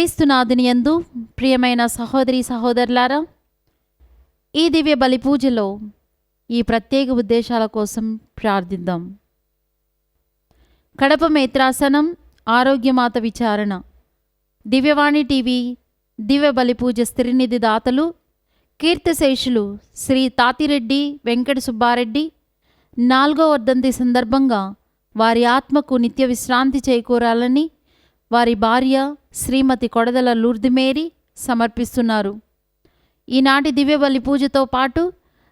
క్రీస్తునాథుని యందు ప్రియమైన సహోదరి సహోదరులారా, ఈ దివ్య బలి పూజలో ఈ ప్రత్యేక ఉద్దేశాల కోసం ప్రార్థిద్దాం. కడప మేత్రాసనం, ఆరోగ్యమాత విచారణ, దివ్యవాణి టీవీ దివ్య బలి పూజ స్థిరనిధి దాతలు కీర్తిశేషులు శ్రీ తాతిరెడ్డి వెంకట సుబ్బారెడ్డి 4వ వర్ధంతి సందర్భంగా వారి ఆత్మకు నిత్య విశ్రాంతి చేకూరాలని వారి భార్య శ్రీమతి కొడదల లూర్దిమేరీ సమర్పిస్తున్నారు. ఈనాటి దివ్య బలి పూజతో పాటు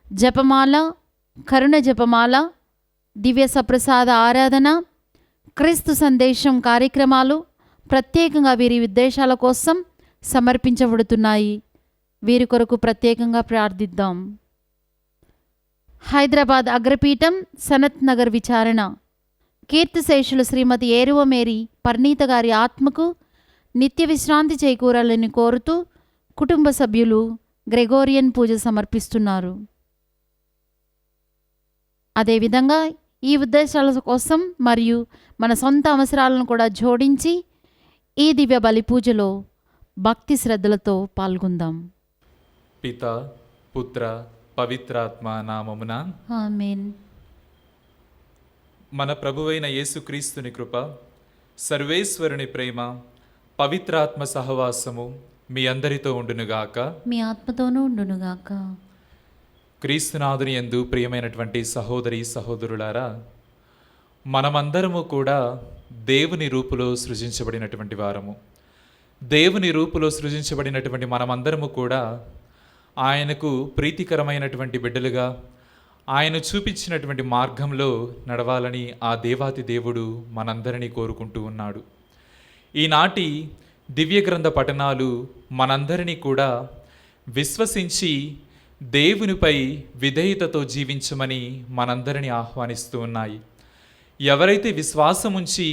జపమాల, కరుణ జపమాల, దివ్య సప్రసాద ఆరాధన, క్రీస్తు సందేశం కార్యక్రమాలు ప్రత్యేకంగా వీరి ఉద్దేశాల కోసం సమర్పించబడుతున్నాయి. వీరి కొరకు ప్రత్యేకంగా ప్రార్థిద్దాం. హైదరాబాద్ అగ్రపీఠం సనత్ నగర్ విచారణ, కీర్తిశేషులు శ్రీమతి ఏరువ మేరీ పర్నీత గారి ఆత్మకు నిత్య విశ్రాంతి చేకూరాలని కోరుతూ కుటుంబ సభ్యులు గ్రెగోరియన్ పూజ సమర్పిస్తున్నారు. అదేవిధంగా ఈ ఉద్దేశాల కోసం మరియు మన సొంత అవసరాలను కూడా జోడించి ఈ దివ్య బలి పూజలో భక్తి శ్రద్ధలతో పాల్గొందాం. పిత, పుత్ర, పవిత్రాత్మ నామమున ఆమేన్. మన ప్రభువైన యేసుక్రీస్తుని కృప, సర్వేశ్వరుని ప్రేమ, పవిత్రాత్మ సహవాసము మీ అందరితో ఉండునుగాక. మీ ఆత్మతోనూ ఉండునుగాక. క్రీస్తునాథుని యందు ప్రియమైనటువంటి సహోదరి సహోదరులారా, మనమందరము కూడా దేవుని రూపులో సృజించబడినటువంటి వారము. దేవుని రూపులో సృజించబడినటువంటి మనమందరము కూడా ఆయనకు ప్రీతికరమైనటువంటి బిడ్డలుగా ఆయన చూపించినటువంటి మార్గంలో నడవాలని ఆ దేవాతి దేవుడు మనందరినీ కోరుకుంటూ ఉన్నాడు. ఈనాటి దివ్య గ్రంథ పఠనాలు మనందరినీ కూడా విశ్వసించి దేవునిపై విధేయతతో జీవించమని మనందరినీ ఆహ్వానిస్తూ ఉన్నాయి. ఎవరైతే విశ్వాసం ఉంచి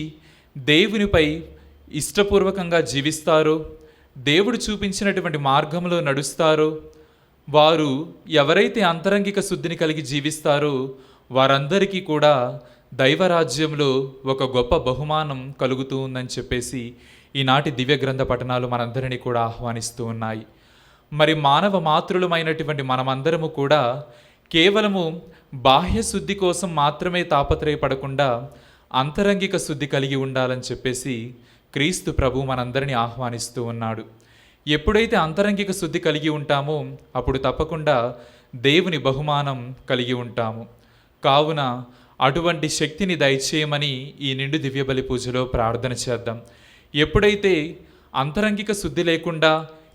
దేవునిపై ఇష్టపూర్వకంగా జీవిస్తారో, దేవుడు చూపించినటువంటి మార్గంలో నడుస్తారో, వారు ఎవరైతే అంతరంగిక శుద్ధిని కలిగి జీవిస్తారో వారందరికీ కూడా దైవరాజ్యంలో ఒక గొప్ప బహుమానం కలుగుతూ ఉందని చెప్పేసి ఈనాటి దివ్య గ్రంథ పఠనాలు మనందరినీ కూడా ఆహ్వానిస్తూ ఉన్నాయి. మరి మానవ మాతృలమైనటువంటి మనమందరము కూడా కేవలము బాహ్య శుద్ధి కోసం మాత్రమే తాపత్రయపడకుండా అంతరంగిక శుద్ధి కలిగి ఉండాలని చెప్పేసి క్రీస్తు ప్రభు మనందరినీ ఆహ్వానిస్తూ ఉన్నాడు. ఎప్పుడైతే అంతరంగిక శుద్ధి కలిగి ఉంటామో అప్పుడు తప్పకుండా దేవుని బహుమానం కలిగి ఉంటాము. కావున అటువంటి శక్తిని దయచేయమని ఈ నిండు దివ్యబలి పూజలో ప్రార్థన చేద్దాం. ఎప్పుడైతే అంతరంగిక శుద్ధి లేకుండా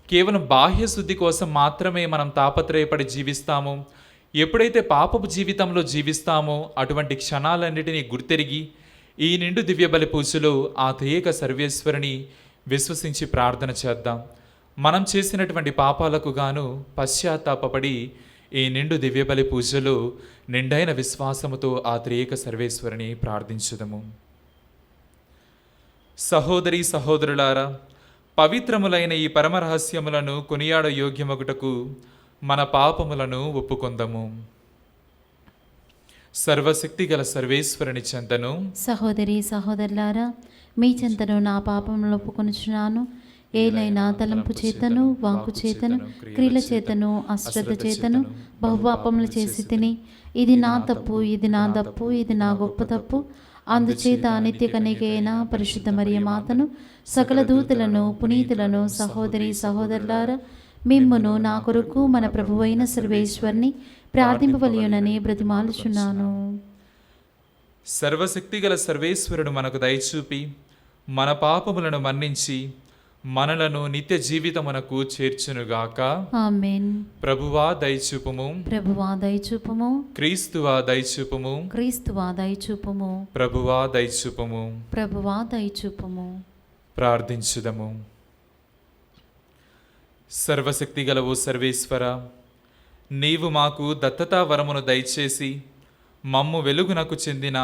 కేవలం బాహ్య శుద్ధి కోసం మాత్రమే మనం తాపత్రయపడి జీవిస్తామో, ఎప్పుడైతే పాపపు జీవితంలో జీవిస్తామో అటువంటి క్షణాలన్నిటినీ గుర్తెరిగి ఈ నిండు దివ్యబలి పూజలో ఆ త్రియేక సర్వేశ్వరుని విశ్వసించి ప్రార్థన చేద్దాం. మనం చేసినటువంటి పాపాలకు గాను పశ్చాత్తాపపడి ఈ నిండు దివ్యబలి పూజలో నిండైన విశ్వాసముతో ఆ త్రియేక సర్వేశ్వరుని ప్రార్థించుదము. సహోదరి సహోదరులారా, పవిత్రములైన ఈ పరమరహస్యములను కొనియాడ యోగ్యమగుటకు మన పాపములను ఒప్పుకొందము. సర్వశక్తి గల సర్వేశ్వరుని చెంతను, సహోదరి సహోదరులారా, మీ చెంతను నా పాపములను ఒప్పుకొనుచున్నాను. ఏలైనా తలంపు చేతను, వాక్కు చేతను, క్రియల చేతను, అశ్రద్ధ చేతను బహుపాపములు చేసి తిని, ఇది నా తప్పు, ఇది నా తప్పు, ఇది నా గొప్ప తప్పు. అందుచేత నిత్య కన్యకైన పరిశుద్ధ మరియ మాతను, సకల దూతలను, పునీతులను, సహోదరి సహోదరులారా, మిమ్మును నా కొరకు మన ప్రభువైన సర్వేశ్వరుని ప్రార్థింపవలయునని బ్రతిమాలుచున్నాను. సర్వశక్తి గల సర్వేశ్వరుడు మనకు దయచూపి మన పాపములను మన్నించి మనలను నిత్య జీవితమునకు చేర్చునుగాక. ఆమేన్. ప్రభువా దయచూపుము, ప్రభువా దయచూపుము, క్రీస్తువా దయచూపుము, క్రీస్తువా దయచూపుము, ప్రభువా దయచూపుము. ప్రభువా దయచూపుము. ప్రార్థించుదము. సర్వశక్తి గలవు సర్వేశ్వర, నీవు మాకు దత్తతా వరమును దయచేసి మమ్ము వెలుగునకు చెందిన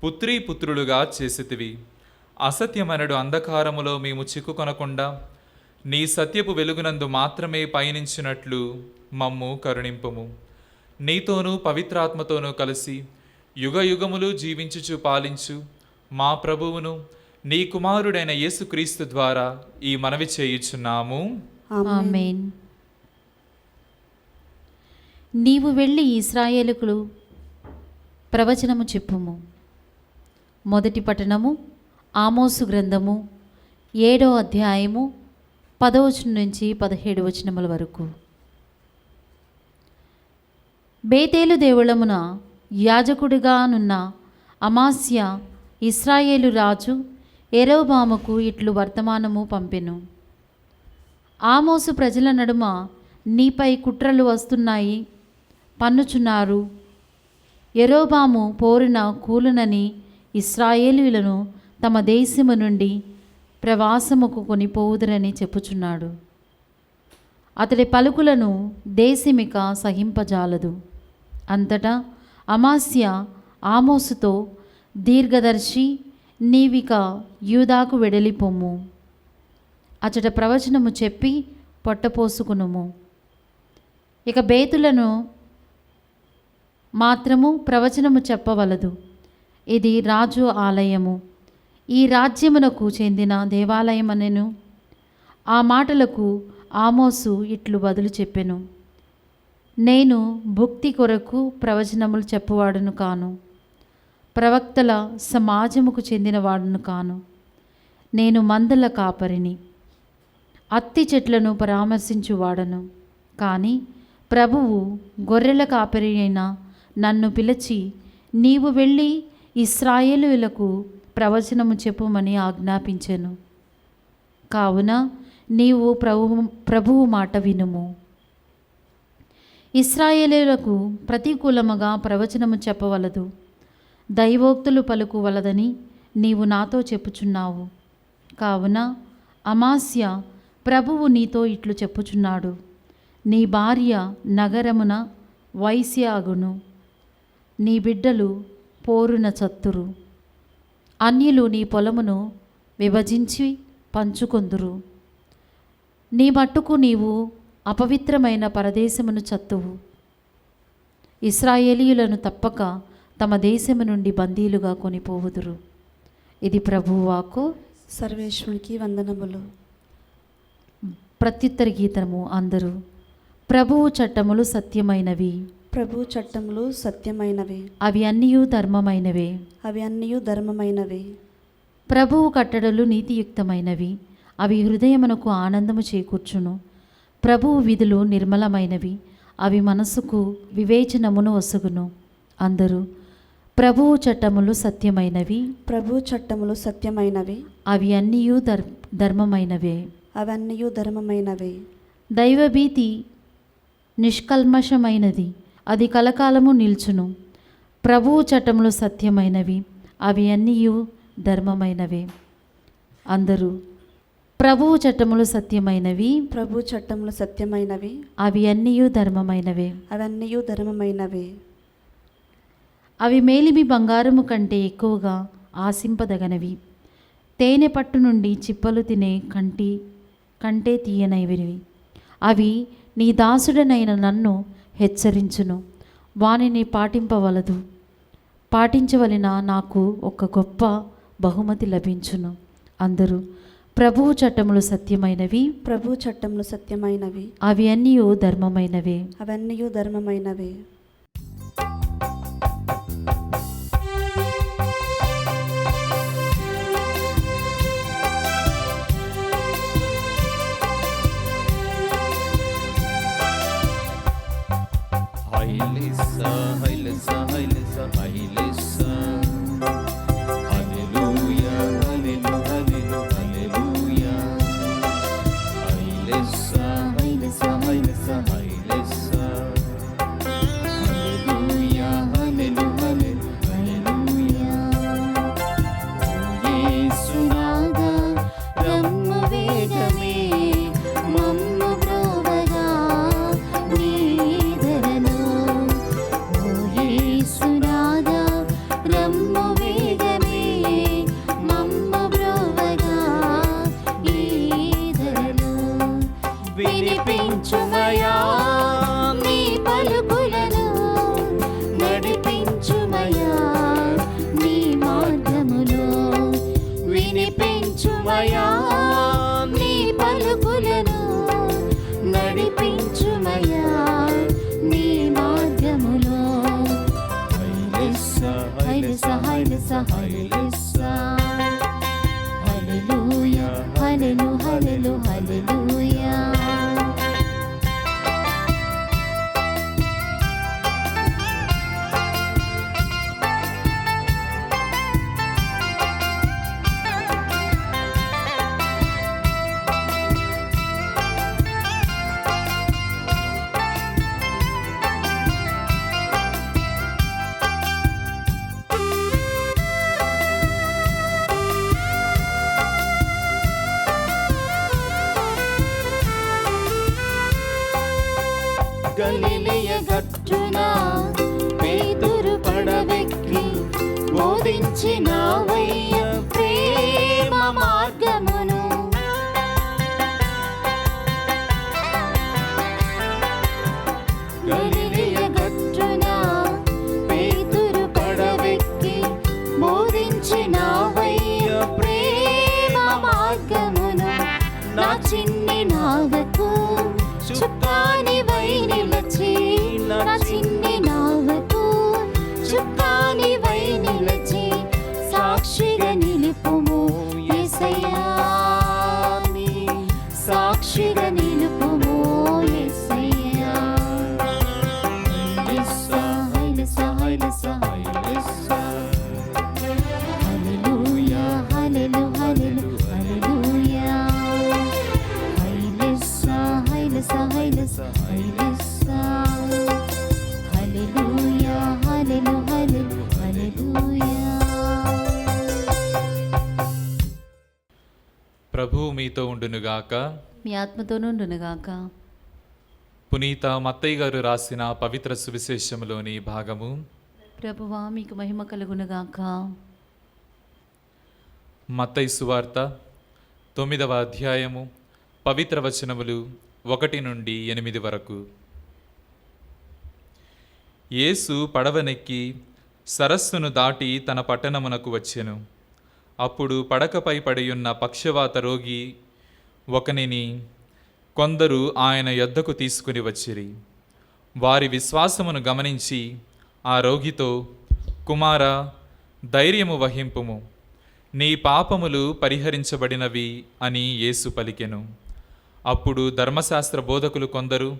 పుత్రీ పుత్రులుగా చేసితివి. అసత్యమనడు అంధకారములో మేము చిక్కుకొనకుండా నీ సత్యపు వెలుగునందు మాత్రమే పయనించినట్లు మమ్ము కరుణింపుము. నీతోనూ పవిత్రాత్మతోనూ కలిసి యుగ యుగములు జీవించుచు పాలించు మా ప్రభువును నీ కుమారుడైన యేసుక్రీస్తు ద్వారా ఈ మనవి చేయుచున్నాము. ఆమేన్. నీవు వెళ్ళి ఇశ్రాయేలుకు ప్రవచనము చెప్పుము. మొదటి పట్టణము ఆమోసు గ్రంథము 7వ అధ్యాయము 10వ వచనం నుంచి 17వ వచనముల వరకు. బేతేలు దేవుళమున యాజకుడిగానున్న అమాస్య ఇశ్రాయేలు రాజు యెరోబాముకు ఇట్లు వర్తమానము పంపెను. ఆమోసు ప్రజల నడుమ నీపై కుట్రలు వస్తున్నాయి, పన్నుచున్నారు. యెరోబాము పోరున కూలునని ఇశ్రాయేలీయులను తమ దేశము నుండి ప్రవాసముకు కొనిపోవుదురని చెప్పుచున్నాడు. అతడి పలుకులను దేశమిక సహింపజాలదు. అంతటా అమాస్య ఆమోసుతో, దీర్ఘదర్శి, నీవిక యూదాకు వెడలిపొమ్ము, అచట ప్రవచనము చెప్పి పొట్టపోసుకునుము. ఇక బేతులను మాత్రము ప్రవచనము చెప్పవలదు. ఇది రాజు ఆలయము, ఈ రాజ్యమునకు చెందిన దేవాలయమనెను. ఆ మాటలకు ఆమోసు ఇట్లు బదులు చెప్పెను. నేను భుక్తి కొరకు ప్రవచనములు చెప్పువాడును కాను, ప్రవక్తల సమాజముకు చెందినవాడును కాను. నేను మందల కాపరిని, అత్తి చెట్లను పరామర్శించువాడను. కానీ ప్రభువు గొర్రెల కాపరి అయిన నన్ను పిలిచి, నీవు వెళ్ళి ఇశ్రాయేలీయులకు ప్రవచనము చెప్పుమని ఆజ్ఞాపించెను. కావున నీవు ప్రభువు మాట వినుము. ఇశ్రాయేలీయులకు ప్రతికూలముగా ప్రవచనము చెప్పవలదు, దైవోక్తులు పలుకువలదని నీవు నాతో చెప్పుచున్నావు. కావున అమాస్య ప్రభువు నీతో ఇట్లు చెప్పుచున్నాడు, నీ భార్య నగరమున వైశ్య అగును, నీ బిడ్డలు పోరున చత్తురు, అన్యులు నీ పొలమును విభజించి పంచుకొందురు. నీ మట్టుకు నీవు అపవిత్రమైన పరదేశమును చత్తువు. ఇశ్రాయేలీయులను తప్పక తమ దేశము నుండి బందీలుగా కొనిపోవుదురు. ఇది ప్రభువు వాక్కు. సర్వేశ్వరునికి వందనములు. ప్రత్యుత్తర గీతము అందరూ. ప్రభువు చట్టములు సత్యమైనవి, ప్రభు చట్టములు సత్యమైనవి, అవి అన్నియు ధర్మమైనవే. అవి అన్నియు ధర్మమైనవి. ప్రభువు కట్టడలు నీతియుక్తమైనవి, అవి హృదయమునకు ఆనందము చేకూర్చును. ప్రభువు విధులు నిర్మలమైనవి, అవి మనసుకు వివేచనమును వసుగును. అందరూ ప్రభువు చట్టములు సత్యమైనవి, ప్రభు చట్టములు సత్యమైనవి, అవి అన్నియు ధర్మమైనవే. అవి అన్నియు ధర్మమైనవి. దైవభీతి నిష్కల్మషమైనది, అది కలకాలము నిల్చును. ప్రభువు చట్టములు సత్యమైనవి, అవి అన్నియు ధర్మమైనవే. అందరూ ప్రభువు చట్టములు సత్యమైనవి, ప్రభు చట్టములు సత్యమైనవి, అవి అన్నియు ధర్మమైనవే. అవి అన్నియు ధర్మమైనవి. అవి మేలిమి బంగారము కంటే ఎక్కువగా ఆశింపదగనవి, తేనె పట్టు నుండి చిప్పలు తినే కంటే తీయనైనవి. అవి నీ దాసుడనైన నన్ను హెచ్చరించును, వానిని పాటించవలన నాకు ఒక గొప్ప బహుమతి లభించును. అందరూ ప్రభువు చట్టములు సత్యమైనవి, ప్రభు చట్టములు సత్యమైనవి, అవి అన్నియు ధర్మమైనవే. అవి అన్నియు ధర్మమైనవి. Hailesa, hailesa, hailesa, hailesa. Hallelujah, hallelujah, hallelujah, hallelujah. Hailesa, hailesa, hailesa, hailesa. నడిపించుమయా నీ పలుకులను నడిపించుమయా నీ మార్గములో హైలెస్సా హైలెస్సా హైలెస్సా హైలెస్సా హల్లెలూయా హల్లెలూ హల్లెలూ హల్లెలూయా. గలిలయ గట్టున పేతురు పడవెక్కి బోధించినావయ్య ప్రేమ మార్గమును. గలిలయ గట్టున పేతురు పడవెక్కి బోధించినావయ్య ప్రేమ మార్గమును. నా చిన్ని నావకు చుక్కానివై నిలచి, నా చిన్ని నావకు చుక్కానివై నిలచి సాక్షిగా నిలుపుము యేసయ్యా నీ సాక్షిగా నిలుపుము యేసయ్యా. హైలెస్సా హైలెస్సా హైలెస్సా హైలెస్సా హల్లెలూయా హల్లెలూ హల్లెలూ హల్లెలూయా. హైలెస్సా హైలెస్సా హైలెస్సా హైలెస్సా హల్లెలూయా హల్లెలూ హల్లెలూ హల్లెలూయా. ప్రభువు మీతో ఉండునుగాక. మీ ఆత్మతోనూ ఉండునుగాక. పునీత మత్తయ్య గారు రాసిన పవిత్ర సువిశేషములోని భాగము. ప్రభువా మీకు మహిమ కలుగునుగాక. మత్తయి సువార్త 9వ అధ్యాయము పవిత్ర వచనములు 1 నుండి 8 వరకు. యేసు పడవనెక్కి సరస్సును దాటి తన పట్టణమునకు వచ్చెను. అప్పుడు పడకపై పడియున్న పక్షవాత రోగి ఒకనిని కొందరు ఆయన యొద్దకు తీసుకుని వచ్చిరి. వారి విశ్వాసమును గమనించి ఆ రోగితో, కుమారా, ధైర్యము వహింపుము, నీ పాపములు పరిహరించబడినవి అని యేసు పలికెను. అప్పుడు ధర్మశాస్త్ర బోధకులు కొందరు,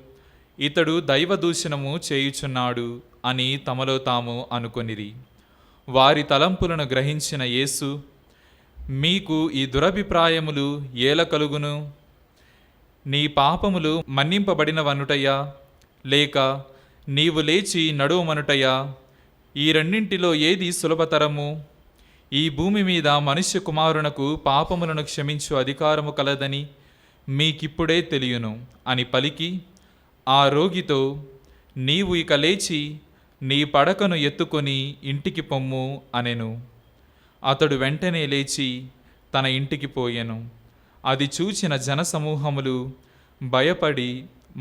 ఇతడు దైవదూషణము చేయుచున్నాడు అని తమలో తాము అనుకొనిరి. వారి తలంపులను గ్రహించిన యేసు, మీకు ఈ దురభిప్రాయములు ఏల కలుగును? నీ పాపములు మన్నింపబడినవనుటయా, లేక నీవు లేచి నడువమనుటయా? ఈ రెండింటిలో ఏది సులభతరము? ఈ భూమి మీద మనుష్య కుమారునకు పాపములను క్షమించు అధికారము కలదని మీకిప్పుడే తెలియను అని పలికి ఆ రోగితో, నీవు ఇక లేచి నీ పడకను ఎత్తుకొని ఇంటికి పొమ్ము అనెను. అతడు వెంటనే లేచి తన ఇంటికి పోయెను. అది చూచిన జనసమూహములు భయపడి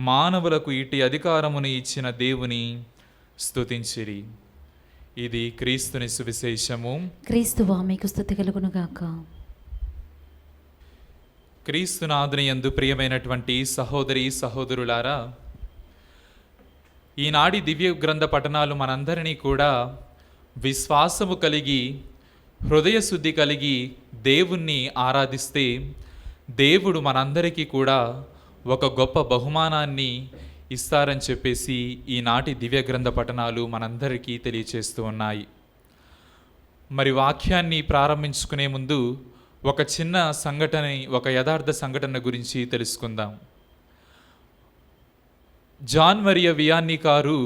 మానవులకు ఇట్టి అధికారమును ఇచ్చిన దేవుని స్తుతించిరి. ఇది క్రీస్తుని సువిశేషము. క్రీస్తువా మీకు స్తుతి కలుగునుగాక. క్రీస్తునాథుని యందు ప్రియమైనటువంటి సహోదరి సహోదరులారా, ఈనాటి దివ్య గ్రంథ పఠనాలు మనందరినీ కూడా విశ్వాసము కలిగి, హృదయశుద్ధి కలిగి దేవుణ్ణి ఆరాధిస్తే దేవుడు మనందరికీ కూడా ఒక గొప్ప బహుమానాన్ని ఇస్తారని చెప్పేసి ఈనాటి దివ్య గ్రంథ పఠనాలు మనందరికీ తెలియచేస్తూ ఉన్నాయి. మరి వాక్యాన్ని ప్రారంభించుకునే ముందు ఒక చిన్న సంఘటన, ఒక యథార్థ సంఘటన గురించి తెలుసుకుందాం. జాన్ మరియ వియాన్నీ గారు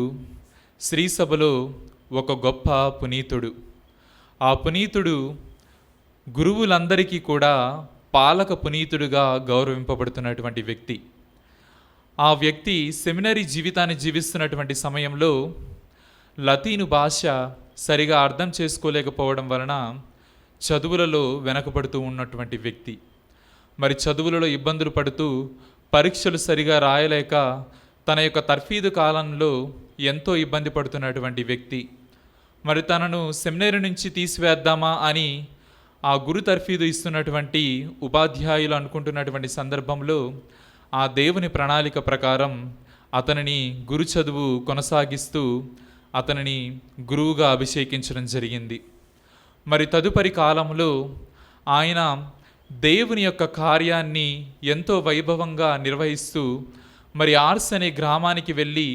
శ్రీసభలో ఒక గొప్ప పునీతుడు. ఆ పునీతుడు గురువులందరికీ కూడా పాలక పునీతుడుగా గౌరవింపబడుతున్నటువంటి వ్యక్తి. ఆ వ్యక్తి సెమినరీ జీవితాన్ని జీవిస్తున్నటువంటి సమయంలో లతీను భాష సరిగా అర్థం చేసుకోలేకపోవడం వలన చదువులలో వెనకబడుతూ ఉన్నటువంటి వ్యక్తి. మరి చదువులలో ఇబ్బందులు పడుతూ పరీక్షలు సరిగా రాయలేక తన యొక్క తర్ఫీదు కాలంలో ఎంతో ఇబ్బంది పడుతున్నటువంటి వ్యక్తి. మరి తనను సెమినరీ నుంచి తీసివేద్దామా అని ఆ గురు తర్ఫీదు ఇస్తున్నటువంటి ఉపాధ్యాయులు అనుకుంటున్నటువంటి సందర్భంలో ఆ దేవుని ప్రణాళిక ప్రకారం అతనిని గురు చదువు కొనసాగిస్తూ అతనిని గురువుగా అభిషేకించడం జరిగింది. మరి తదుపరి కాలంలో ఆయన దేవుని యొక్క కార్యాన్ని ఎంతో వైభవంగా నిర్వహిస్తూ మరి ఆర్స్ అనే గ్రామానికి వెళ్ళి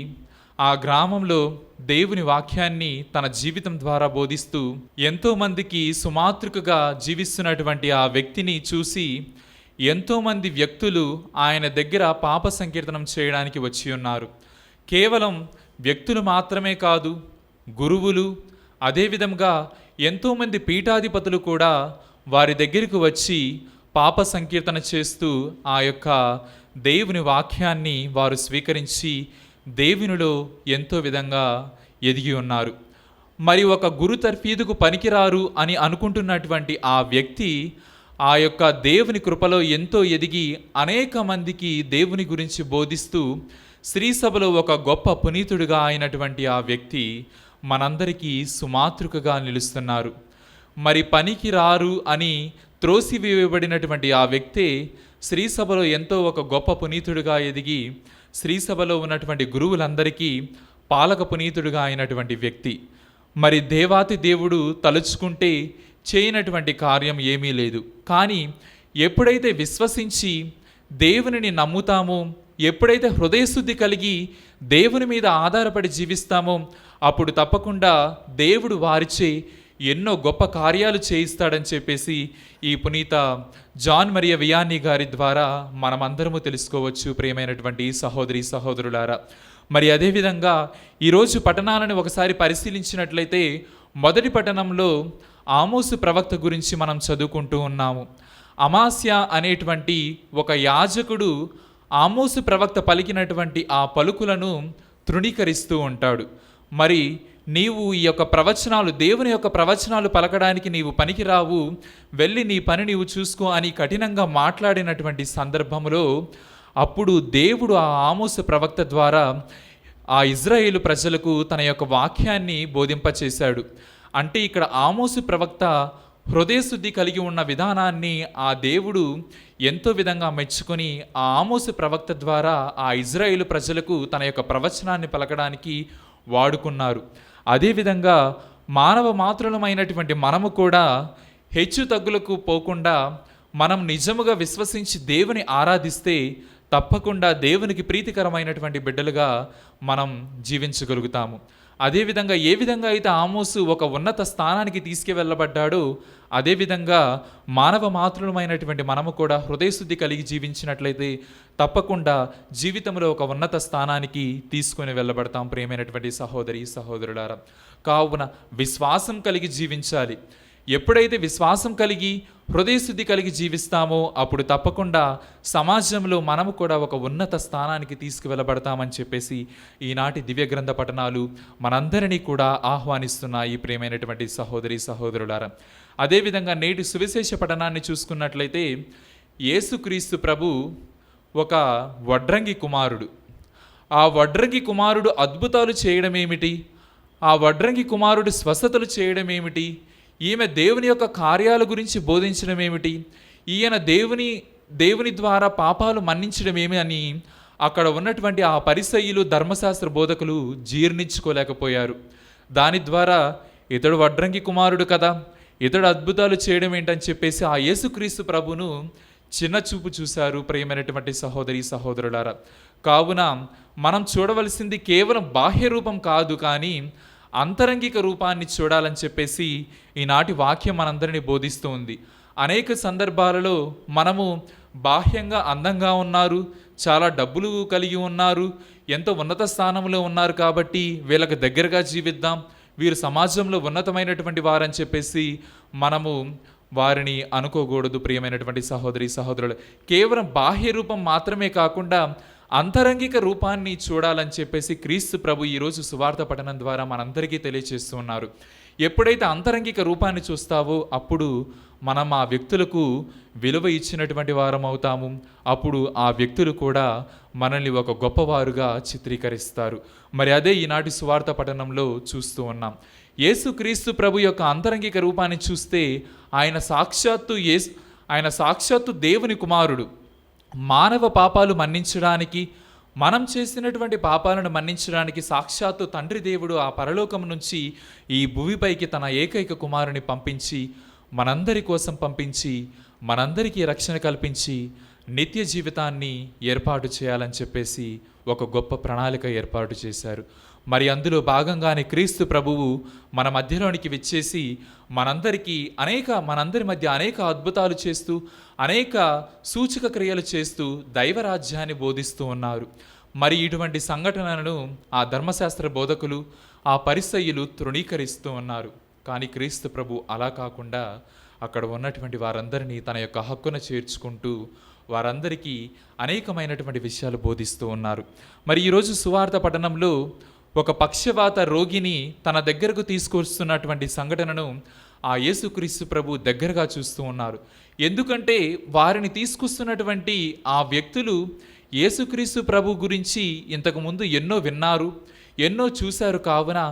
ఆ గ్రామంలో దేవుని వాక్యాన్ని తన జీవితం ద్వారా బోధిస్తూ ఎంతోమందికి సుమాతృకగా జీవిస్తున్నటువంటి ఆ వ్యక్తిని చూసి ఎంతోమంది వ్యక్తులు ఆయన దగ్గర పాప సంకీర్తనం చేయడానికి వచ్చి ఉన్నారు. కేవలం వ్యక్తులు మాత్రమే కాదు, గురువులు, అదేవిధంగా ఎంతోమంది పీఠాధిపతులు కూడా వారి దగ్గరికి వచ్చి పాప సంకీర్తన చేస్తూ ఆ యొక్క దేవుని వాక్యాన్ని వారు స్వీకరించి దేవునిలో ఎంతో విధంగా ఎదిగి ఉన్నారు. మరి ఒక గురు తర్ఫీదుకు పనికిరారు అని అనుకుంటున్నటువంటి ఆ వ్యక్తి ఆ యొక్క దేవుని కృపలో ఎంతో ఎదిగి అనేక మందికి దేవుని గురించి బోధిస్తూ శ్రీసభలో ఒక గొప్ప పునీతుడిగా అయినటువంటి ఆ వ్యక్తి మనందరికీ సుమాతృకగా నిలుస్తున్నారు. మరి పనికి రారు అని త్రోసివేయబడినటువంటి ఆ వ్యక్తే శ్రీసభలో ఎంతో ఒక గొప్ప పునీతుడిగా ఎదిగి శ్రీసభలో ఉన్నటువంటి గురువులందరికీ పాలక పునీతుడిగా అయినటువంటి వ్యక్తి. మరి దేవాతి దేవుడు తలుచుకుంటే చేయనటువంటి కార్యం ఏమీ లేదు. కానీ ఎప్పుడైతే విశ్వసించి దేవునిని నమ్ముతామో, ఎప్పుడైతే హృదయశుద్ధి కలిగి దేవుని మీద ఆధారపడి జీవిస్తామో అప్పుడు తప్పకుండా దేవుడు వారిచే ఎన్నో గొప్ప కార్యాలు చేయిస్తాడని చెప్పేసి ఈ పునీత జాన్ మరియ వియానీ గారి ద్వారా మనమందరము తెలుసుకోవచ్చు. ప్రియమైనటువంటి సహోదరి సహోదరులారా, మరి అదేవిధంగా ఈరోజు పట్టణాలను ఒకసారి పరిశీలించినట్లయితే మొదటి పట్టణంలో ఆమోసు ప్రవక్త గురించి మనం చదువుకుంటూ ఉన్నాము. అమాస్య అనేటువంటి ఒక యాజకుడు ఆమోసు ప్రవక్త పలికినటువంటి ఆ పలుకులను తృణీకరిస్తూ ఉంటాడు. మరి నీవు ఈ యొక్క ప్రవచనాలు, దేవుని యొక్క ప్రవచనాలు పలకడానికి నీవు పనికిరావు, వెళ్ళి నీ పని నీవు చూసుకో అని కఠినంగా మాట్లాడినటువంటి సందర్భంలో అప్పుడు దేవుడు ఆ ఆమోసు ప్రవక్త ద్వారా ఆ ఇజ్రాయేలు ప్రజలకు తన యొక్క వాక్యాన్ని బోధింపచేశాడు. అంటే ఇక్కడ ఆమోసు ప్రవక్త హృదయశుద్ధి కలిగి ఉన్న విధానాన్ని ఆ దేవుడు ఎంతో విధంగా మెచ్చుకొని ఆ ఆమోసు ప్రవక్త ద్వారా ఆ ఇజ్రాయేలు ప్రజలకు తన యొక్క ప్రవచనాన్ని పలకడానికి వాడుకున్నారు. అదేవిధంగా మానవ మాతృలమైనటువంటి మనము కూడా హెచ్చు తగ్గులకు పోకుండా మనం నిజముగా విశ్వసించి దేవుని ఆరాధిస్తే తప్పకుండా దేవునికి ప్రీతికరమైనటువంటి బిడ్డలుగా మనం జీవించగలుగుతాము. అదేవిధంగా ఏ విధంగా అయితే ఆమోసు ఒక ఉన్నత స్థానానికి తీసుకువెళ్ళబడ్డాడో అదేవిధంగా మానవ మాతృలమైనటువంటి మనము కూడా హృదయశుద్ధి కలిగి జీవించినట్లయితే తప్పకుండా జీవితంలో ఒక ఉన్నత స్థానానికి తీసుకొని వెళ్ళబడతాం. ప్రియమైనటువంటి సహోదరి సహోదరులారా, కావున విశ్వాసం కలిగి జీవించాలి. ఎప్పుడైతే విశ్వాసం కలిగి హృదయశుద్ధి కలిగి జీవిస్తామో అప్పుడు తప్పకుండా సమాజంలో మనము కూడా ఒక ఉన్నత స్థానానికి తీసుకువెళ్ళబడతామని చెప్పేసి ఈనాటి దివ్య గ్రంథ పఠనాలు మనందరినీ కూడా ఆహ్వానిస్తున్నాయి. ప్రియమైనటువంటి సహోదరి సహోదరులారా, అదేవిధంగా నేటి సువిశేష పఠనాన్ని చూసుకున్నట్లయితే యేసుక్రీస్తు ప్రభు ఒక వడ్రంగి కుమారుడు. ఆ వడ్రంగి కుమారుడు అద్భుతాలు చేయడం ఏమిటి, ఆ వడ్రంగి కుమారుడు స్వస్థతలు చేయడం ఏమిటి, ఈమె దేవుని యొక్క కార్యాల గురించి బోధించడం ఏమిటి, ఈయన దేవుని ద్వారా పాపాలు మన్నించడం ఏమి అని అక్కడ ఉన్నటువంటి ఆ పరిసయ్యులు ధర్మశాస్త్ర బోధకులు జీర్ణించుకోలేకపోయారు. దాని ద్వారా ఇతడు వడ్రంగి కుమారుడు కదా, ఇతడు అద్భుతాలు చేయడం ఏంటని చెప్పేసి ఆ యేసుక్రీస్తు ప్రభును చిన్న చూపు చూశారు. ప్రియమైనటువంటి సహోదరి సహోదరులారా, కావున మనం చూడవలసింది కేవలం బాహ్య రూపం కాదు, కానీ అంతరంగిక రూపాన్ని చూడాలని చెప్పేసి ఈనాటి వాక్యం మనందరినీ బోధిస్తూ ఉంది. అనేక సందర్భాలలో మనము బాహ్యంగా అందంగా ఉన్నారు, చాలా డబ్బులు కలిగి ఉన్నారు, ఎంతో ఉన్నత స్థానంలో ఉన్నారు కాబట్టి వీళ్ళకి దగ్గరగా జీవిద్దాం, వీరు సమాజంలో ఉన్నతమైనటువంటి వారని చెప్పేసి మనము వారిని అనుకోకూడదు. ప్రియమైనటువంటి సహోదరి సహోదరులు, కేవలం బాహ్య రూపం మాత్రమే కాకుండా అంతరంగిక రూపాన్ని చూడాలని చెప్పేసి క్రీస్తు ప్రభు ఈరోజు సువార్త పఠనం ద్వారా మనందరికీ తెలియజేస్తూ ఉన్నారు. ఎప్పుడైతే అంతరంగిక రూపాన్ని చూస్తావో అప్పుడు మనం ఆ వ్యక్తులకు విలువ ఇచ్చినటువంటి వారం అవుతాము. అప్పుడు ఆ వ్యక్తులు కూడా మనల్ని ఒక గొప్పవారుగా చిత్రీకరిస్తారు. మరి అదే ఈనాటి సువార్త పఠనంలో చూస్తూ ఉన్నాం. యేసుక్రీస్తు ప్రభు యొక్క అంతరంగిక రూపాన్ని చూస్తే ఆయన సాక్షాత్తు దేవుని కుమారుడు. మానవ పాపాలు మన్నించడానికి, మనం చేసినటువంటి పాపాలను మన్నించడానికి సాక్షాత్తు తండ్రి దేవుడు ఆ పరలోకం నుంచి ఈ భూమిపైకి తన ఏకైక కుమారుని పంపించి, మనందరి కోసం పంపించి, మనందరికీ రక్షణ కల్పించి నిత్య జీవితాన్ని ఏర్పాటు చేయాలని చెప్పేసి ఒక గొప్ప ప్రణాళిక ఏర్పాటు చేశారు. మరి అందులో భాగంగానే క్రీస్తు ప్రభువు మన మధ్యలోనికి విచ్చేసి మనందరి మధ్య అనేక అద్భుతాలు చేస్తూ, అనేక సూచక క్రియలు చేస్తూ దైవరాజ్యాన్ని బోధిస్తూ ఉన్నారు. మరి ఇటువంటి సంఘటనలను ఆ ధర్మశాస్త్ర బోధకులు, ఆ పరిసయ్యులు తృణీకరిస్తూ ఉన్నారు. కానీ క్రీస్తు ప్రభు అలా కాకుండా అక్కడ ఉన్నటువంటి వారందరినీ తన యొక్క హక్కున చేర్చుకుంటూ వారందరికీ అనేకమైనటువంటి విషయాలు బోధిస్తూ ఉన్నారు. మరి ఈరోజు సువార్త పఠనంలో ఒక పక్షవాత రోగిని తన దగ్గరకు తీసుకొస్తున్నటువంటి సంఘటనను ఆ యేసుక్రీస్తు ప్రభు దగ్గరగా చూస్తూ ఉన్నారు. ఎందుకంటే వారిని తీసుకొస్తున్నటువంటి ఆ వ్యక్తులు యేసుక్రీస్తు ప్రభు గురించి ఇంతకుముందు ఎన్నో విన్నారు, ఎన్నో చూశారు. కావున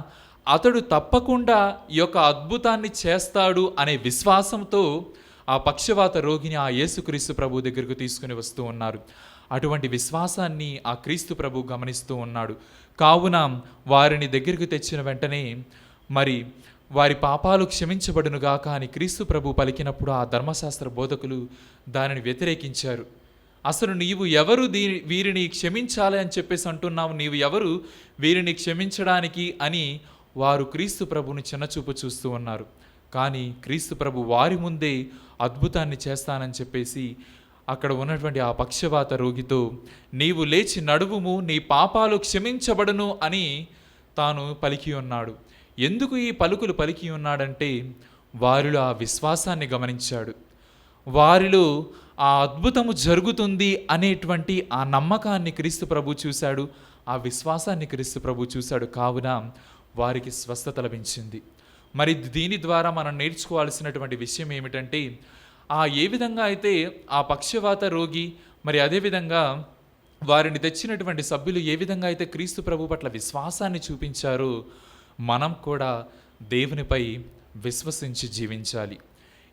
అతడు తప్పకుండా ఈ యొక్క అద్భుతాన్ని చేస్తాడు అనే విశ్వాసంతో ఆ పక్షవాత రోగిని ఆ యేసుక్రీస్తు ప్రభు దగ్గరకు తీసుకుని వస్తూ ఉన్నారు. అటువంటి విశ్వాసాన్ని ఆ క్రీస్తు ప్రభు గమనిస్తూ ఉన్నాడు. కావున వారిని దగ్గరికి తెచ్చిన వెంటనే మరి వారి పాపాలు క్షమించబడునుగాక అని క్రీస్తు ప్రభు పలికినప్పుడు ఆ ధర్మశాస్త్ర బోధకులు దానిని వ్యతిరేకించారు. అసలు నీవు ఎవరు వీరిని క్షమించాలి అని చెప్పేసి అంటున్నావు, నీవు ఎవరు వీరిని క్షమించడానికి అని వారు క్రీస్తు ప్రభుని చిన్నచూపు చూస్తూ ఉన్నారు. కానీ క్రీస్తు ప్రభు వారి ముందే అద్భుతాన్ని చేస్తానని చెప్పేసి అక్కడ ఉన్నటువంటి ఆ పక్షవాత రోగితో నీవు లేచి నడువుము, నీ పాపాలు క్షమించబడును అని తాను పలికి ఉన్నాడు. ఎందుకు ఈ పలుకులు పలికి ఉన్నాడంటే వారిలో ఆ విశ్వాసాన్ని గమనించాడు. వారిలో ఆ అద్భుతము జరుగుతుంది అనేటువంటి ఆ నమ్మకాన్ని క్రీస్తు ప్రభు చూశాడు, ఆ విశ్వాసాన్ని క్రీస్తు ప్రభు చూశాడు. కావున వారికి స్వస్థత లభించింది. మరి దీని ద్వారా మనం నేర్చుకోవాల్సినటువంటి విషయం ఏమిటంటే ఏ విధంగా అయితే ఆ పక్షవాత రోగి మరి అదేవిధంగా వారిని తెచ్చినటువంటి సభ్యులు ఏ విధంగా అయితే క్రీస్తు ప్రభు పట్ల విశ్వాసాన్ని చూపించారో మనం కూడా దేవునిపై విశ్వసించి జీవించాలి.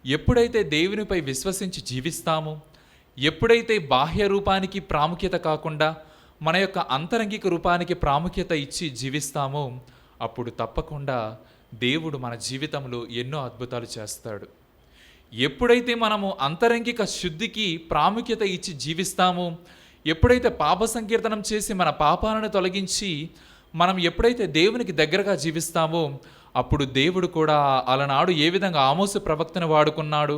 ఎప్పుడైతే దేవునిపై విశ్వసించి జీవిస్తామో, ఎప్పుడైతే బాహ్య రూపానికి ప్రాముఖ్యత కాకుండా మన యొక్క అంతరంగిక రూపానికి ప్రాముఖ్యత ఇచ్చి జీవిస్తామో అప్పుడు తప్పకుండా దేవుడు మన జీవితంలో ఎన్నో అద్భుతాలు చేస్తాడు. ఎప్పుడైతే మనము అంతరంగిక శుద్ధికి ప్రాముఖ్యత ఇచ్చి జీవిస్తామో, ఎప్పుడైతే పాప సంకీర్తనం చేసి మన పాపాలను తొలగించి మనం ఎప్పుడైతే దేవునికి దగ్గరగా జీవిస్తామో అప్పుడు దేవుడు కూడా అలనాడు ఏ విధంగా ఆమోసు ప్రవక్తను వాడుకున్నాడు,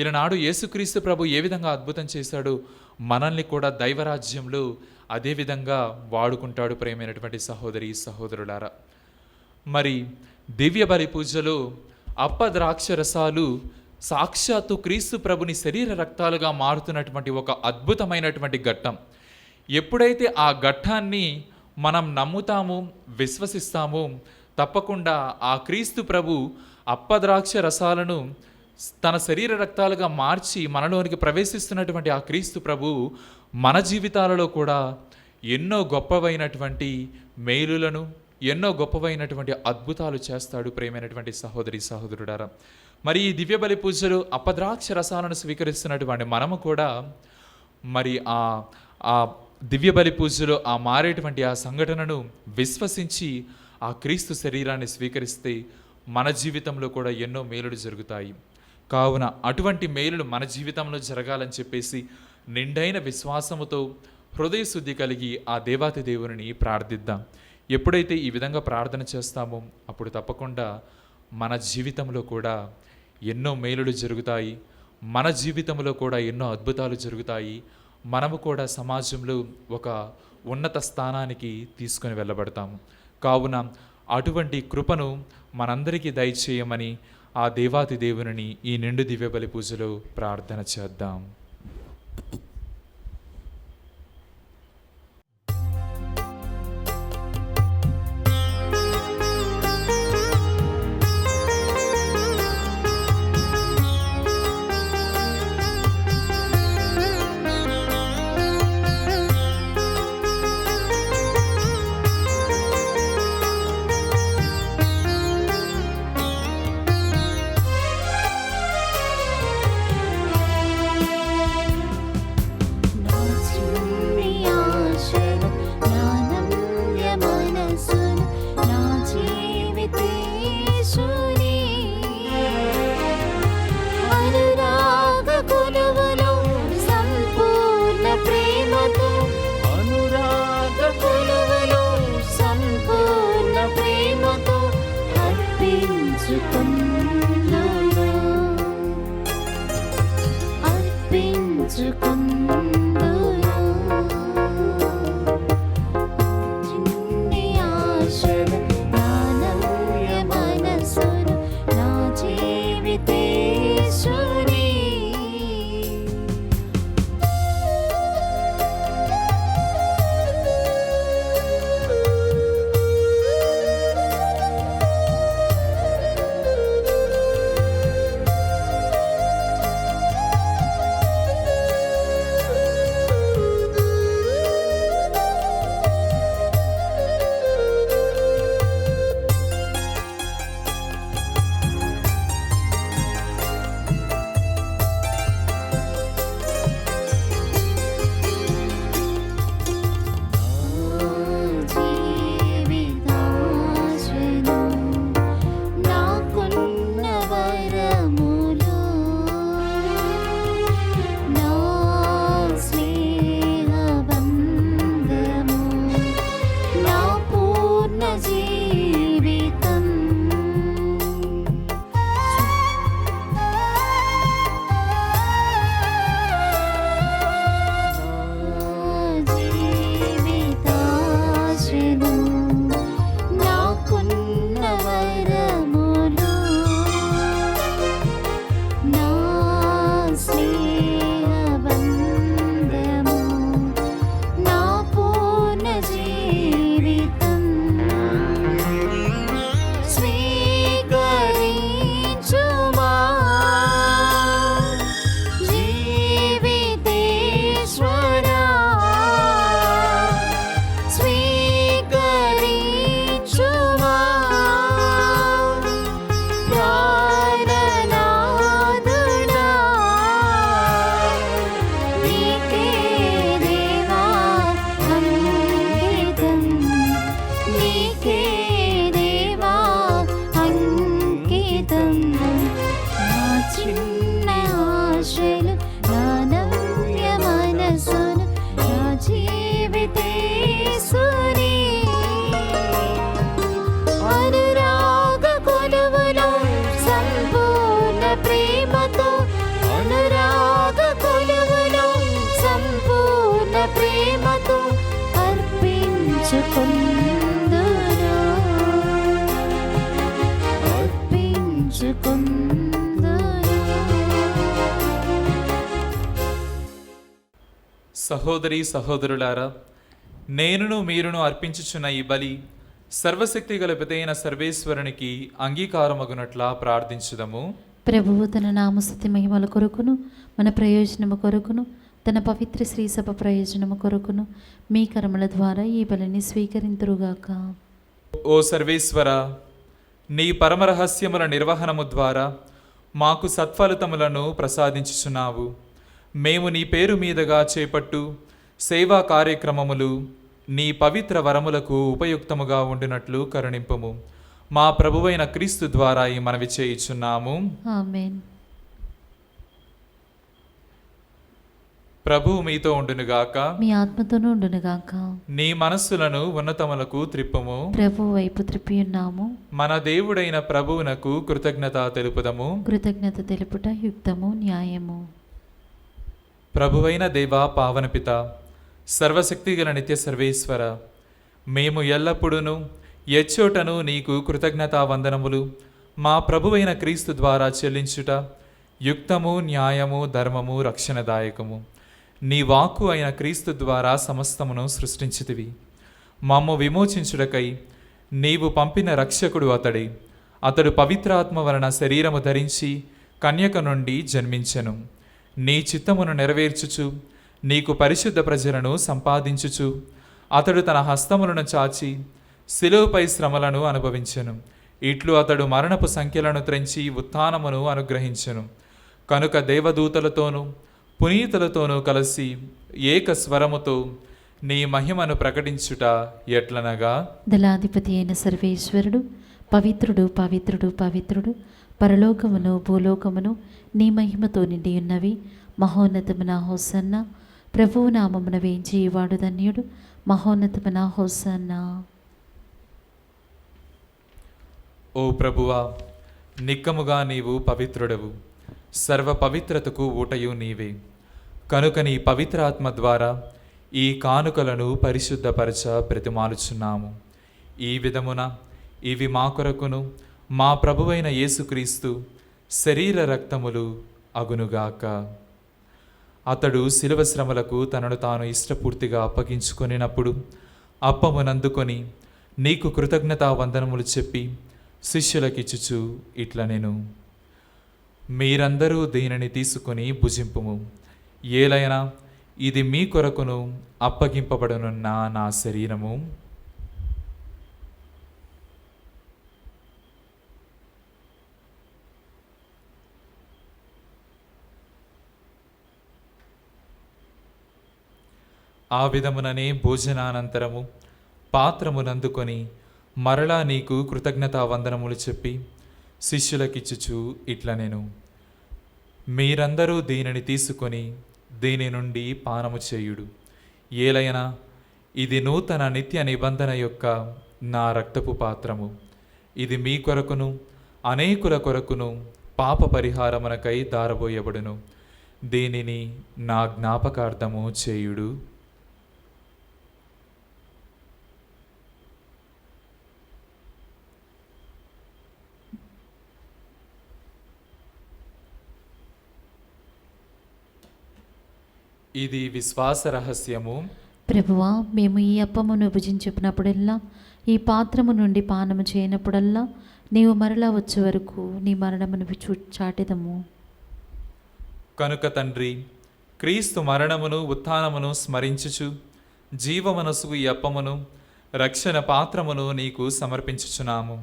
ఈనాడు యేసుక్రీస్తు ప్రభు ఏ విధంగా అద్భుతం చేశాడు, మనల్ని కూడా దైవరాజ్యంలో అదేవిధంగా వాడుకుంటాడు. ప్రేమైనటువంటి సహోదరి సహోదరులారా, మరి దివ్య బలి పూజలో అప్పద్రాక్ష రసాలు సాక్షాత్తు క్రీస్తు ప్రభుని శరీర రక్తాలుగా మారుతున్నటువంటి ఒక అద్భుతమైనటువంటి ఘట్టం. ఎప్పుడైతే ఆ ఘట్టాన్ని మనం నమ్ముతామో, విశ్వసిస్తామో తప్పకుండా ఆ క్రీస్తు ప్రభు అప్పద్రాక్ష రసాలను తన శరీర రక్తాలుగా మార్చి మనలోనికి ప్రవేశిస్తున్నటువంటి ఆ క్రీస్తు ప్రభు మన జీవితాలలో కూడా ఎన్నో గొప్పవైనటువంటి మేలులను, ఎన్నో గొప్పవైనటువంటి అద్భుతాలు చేస్తాడు. ప్రేమైనటువంటి సహోదరి సహోదరుడారా, మరి ఈ దివ్య బలి పూజలు అప్పద్రాక్ష రసాలను స్వీకరిస్తున్నటువంటి మనము కూడా మరి ఆ దివ్య బలి పూజలో మారేటువంటి ఆ సంఘటనను విశ్వసించి ఆ క్రీస్తు శరీరాన్ని స్వీకరిస్తే మన జీవితంలో కూడా ఎన్నో మేలులు జరుగుతాయి. కావున అటువంటి మేలులు మన జీవితంలో జరగాలని చెప్పేసి నిండైన విశ్వాసముతో హృదయ శుద్ధి కలిగి ఆ దేవాతి దేవుని ప్రార్థిద్దాం. ఎప్పుడైతే ఈ విధంగా ప్రార్థన చేస్తామో అప్పుడు తప్పకుండా మన జీవితంలో కూడా ఎన్నో మేలులు జరుగుతాయి, మన జీవితంలో కూడా ఎన్నో అద్భుతాలు జరుగుతాయి. మనము కూడా సమాజంలో ఒక ఉన్నత స్థానానికి తీసుకొని వెళ్ళబడతాము. కావున అటువంటి కృపను మనందరికీ దయచేయమని ఆ దేవాతి దేవుని ఈ నిండు దివ్య బలి పూజలో ప్రార్థన చేద్దాం. సహోదరి సహోదరులారా, నేనును మీరును అర్పించుచున్న ఈ బలి సర్వశక్తి గల పితైన సర్వేశ్వరునికి అంగీకారమగునట్లా ప్రార్థించుదము. ప్రభువు తన నామస్తుతి మహిమల కొరకును మన ప్రయోజనము కొరకును తన పవిత్ర శ్రీసభ ప్రయోజనము కొరకును మీ కర్మల ద్వారా ఈ బలిని స్వీకరింతురుగాక. ఓ సర్వేశ్వర, నీ పరమరహస్యముల నిర్వహణము ద్వారా మాకు సత్ఫలితములను ప్రసాదించుచున్నావు. మేము నీ పేరు మీదుగా చేపట్టు సేవా కార్యక్రమములు నీ పవిత్ర వరములకు ఉపయుక్తముగా ఉండినట్లు కరుణింపుము. మా ప్రభువైన క్రీస్తు ద్వారా ఈ మనవి చేయుచున్నాము. ఆమేన్. ప్రభువు మీతో ఉండునుగాక. మీ ఆత్మతోనూ ఉండునుగాక. నీ మనస్సులను ఉన్నతములకు త్రిప్పుము. ప్రభు వైపు త్రిప్పి ఉన్నాము. మన దేవుడైన ప్రభువునకు కృతజ్ఞత తెలుపుదము. కృతజ్ఞత తెలుపుట యుక్తము, న్యాయము. ప్రభువైన దేవా, పావనపిత, సర్వశక్తిగల నిత్య సర్వేశ్వర, మేము ఎల్లప్పుడూ ఎచ్చోటను నీకు కృతజ్ఞతా వందనములు మా ప్రభువైన క్రీస్తు ద్వారా చెల్లించుట యుక్తము, న్యాయము, ధర్మము, రక్షణదాయకము. నీ వాక్కు అయిన క్రీస్తు ద్వారా సమస్తమును సృష్టించితివి. మమ్ము విమోచించుటకై నీవు పంపిన రక్షకుడు అతడు పవిత్రాత్మ వలన శరీరము ధరించి కన్యక నుండి జన్మించెను. నీ చిత్తమును నెరవేర్చుచు నీకు పరిశుద్ధ ప్రజలను సంపాదించుచు అతడు తన హస్తములను చాచి శిలువపై శ్రమలను అనుభవించెను. ఇట్లు అతడు మరణపు సంఖ్యలను త్రెంచి ఉత్థానమును అనుగ్రహించెను. కనుక దేవదూతలతోనూ పునీతులతోనూ కలిసి ఏక స్వరముతో నీ మహిమను ప్రకటించుట ఎట్లనగా, దళాధిపతి అయిన సర్వేశ్వరుడు పవిత్రుడు, పవిత్రుడు, పవిత్రుడు, పరలోకమును భూలోకమును నీ మహిమతో నిండి ఉన్నవి. మహోన్నతమున హోసన్న. ప్రభువు నామమున వేంచేవాడు ధన్యుడు. మహోన్నతమున హోసన్న. ఓ ప్రభువా, నిక్కముగా నీవు పవిత్రుడవు, సర్వ పవిత్రతకు ఊటయు నీవే. కనుక నీ పవిత్ర ఆత్మ ద్వారా ఈ కానుకలను పరిశుద్ధపరచ బ్రతిమాలుచున్నాము. ఈ విధమున ఇవి మా కొరకును మా ప్రభువైన యేసుక్రీస్తు శరీర రక్తములు అగునుగాక. అతడు శిలువ శ్రమలకు తనను తాను ఇష్టపూర్తిగా అప్పగించుకొనినప్పుడు అప్పమునందుకొని నీకు కృతజ్ఞతా వందనములు చెప్పి శిష్యులకిచ్చుచు ఇట్ల నేను, మీరందరూ దీనిని తీసుకొని భుజింపుము. ఏలైనా ఇది మీ కొరకును అప్పగింపబడనున్న నా శరీరము. ఆ విధముననే భోజనానంతరము పాత్రమునందుకొని మరలా నీకు కృతజ్ఞతా వందనములు చెప్పి శిష్యులకిచ్చుచు ఇట్ల నేను, మీరందరూ దీనిని తీసుకొని దీని నుండి పానము చేయుడు. ఏలైనా ఇది నూతన నిత్య నిబంధన యొక్క నా రక్తపు పాత్రము. ఇది మీ కొరకును అనేకుల కొరకును పాప పరిహారమునకై దారబోయబడును. దీనిని నా జ్ఞాపకార్థము చేయుడు. ఇది విశ్వాస రహస్యము. ప్రభువా, మేము ఈ అప్పమును భుజించినప్పుడల్లా ఈ పాత్రము నుండి పానము చేయనప్పుడల్లా నీవు మరలా వచ్చే వరకు నీ మరణమును చాటెదము. కనుక తండ్రి, క్రీస్తు మరణమును ఉత్థానమును స్మరించుచు జీవమనసుకు ఈ అప్పమును రక్షణ పాత్రమును నీకు సమర్పించుచున్నాము.